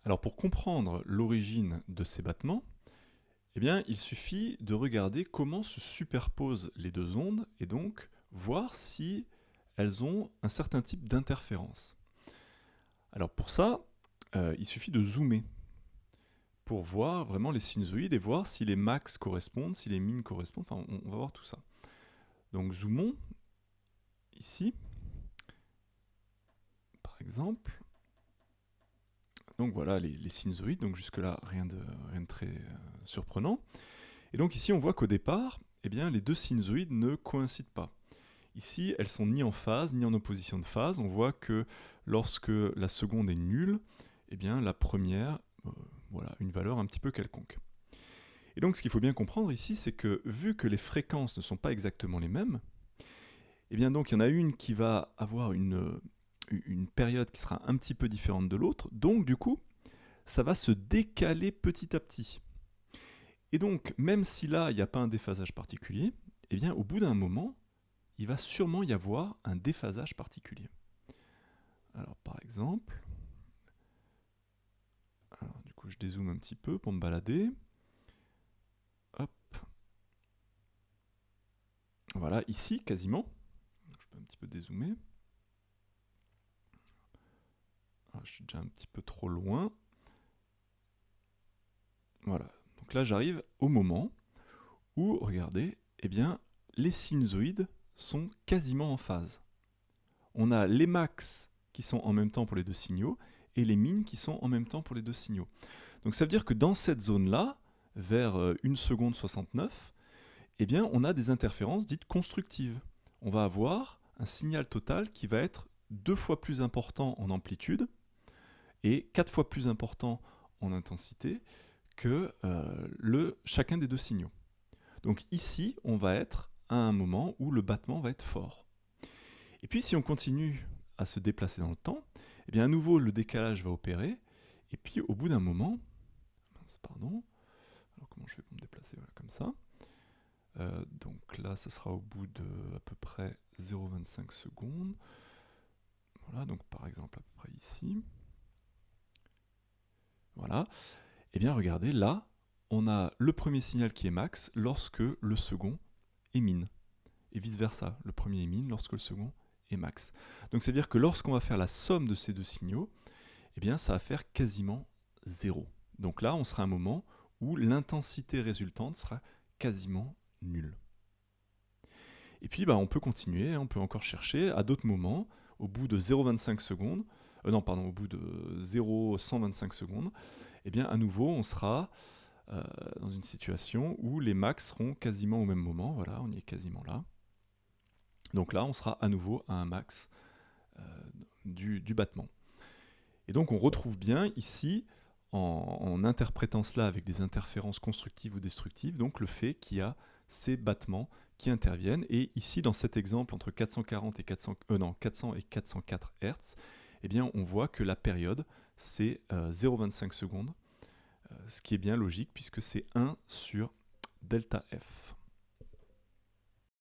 Alors pour comprendre l'origine de ces battements, eh bien, il suffit de regarder comment se superposent les deux ondes et donc voir si elles ont un certain type d'interférence. Alors pour ça, il suffit de zoomer pour voir vraiment les sinusoïdes et voir si les max correspondent, si les min correspondent, enfin on va voir tout ça. Donc zoomons ici, par exemple. Donc voilà les sinusoïdes, donc jusque-là rien de très surprenant. Et donc ici on voit qu'au départ, eh bien, les deux sinusoïdes ne coïncident pas. Ici, elles sont ni en phase, ni en opposition de phase. On voit que lorsque la seconde est nulle, eh bien, la première, voilà, une valeur un petit peu quelconque. Et donc, ce qu'il faut bien comprendre ici, c'est que vu que les fréquences ne sont pas exactement les mêmes, eh bien, donc, il y en a une qui va avoir une période qui sera un petit peu différente de l'autre. Donc, du coup, ça va se décaler petit à petit. Et donc, même si là, il n'y a pas un déphasage particulier, eh bien, au bout d'un moment, il va sûrement y avoir un déphasage particulier. Alors par exemple, du coup je dézoome un petit peu pour me balader. Hop. Voilà, ici quasiment. Je peux un petit peu dézoomer. Alors, je suis déjà un petit peu trop loin. Voilà. Donc là j'arrive au moment où, regardez, eh bien, les sinusoïdes sont quasiment en phase. On a les max qui sont en même temps pour les deux signaux et les min qui sont en même temps pour les deux signaux. Donc ça veut dire que dans cette zone-là, vers 1 seconde 69, eh bien, on a des interférences dites constructives. On va avoir un signal total qui va être 2 fois plus important en amplitude et 4 fois plus important en intensité que chacun des deux signaux. Donc ici, on va être à un moment où le battement va être fort. Et puis si on continue à se déplacer dans le temps, eh bien à nouveau le décalage va opérer, et puis au bout d'un moment, pardon, alors comment je fais pour me déplacer, voilà, comme ça. Donc là, ça sera au bout de à peu près 0,25 secondes. Voilà, donc par exemple à peu près ici. Voilà. Et bien regardez, là, on a le premier signal qui est max lorsque le second est min. Et vice-versa, le premier est min lorsque le second est max. Donc c'est-à-dire que lorsqu'on va faire la somme de ces deux signaux, eh bien ça va faire quasiment 0. Donc là, on sera à un moment où l'intensité résultante sera quasiment nulle. Et puis on peut continuer, on peut encore chercher à d'autres moments, au bout de 0,25 secondes, au bout de 0,125 secondes, et bien à nouveau on sera dans une situation où les max seront quasiment au même moment, voilà, on y est quasiment là. Donc là on sera à nouveau à un max du battement. Et donc on retrouve bien ici, en interprétant cela avec des interférences constructives ou destructives, donc le fait qu'il y a ces battements qui interviennent. Et ici, dans cet exemple, entre 440 et 400 et 404 Hz, eh bien, on voit que la période, c'est 0,25 secondes, ce qui est bien logique puisque c'est 1 sur delta F.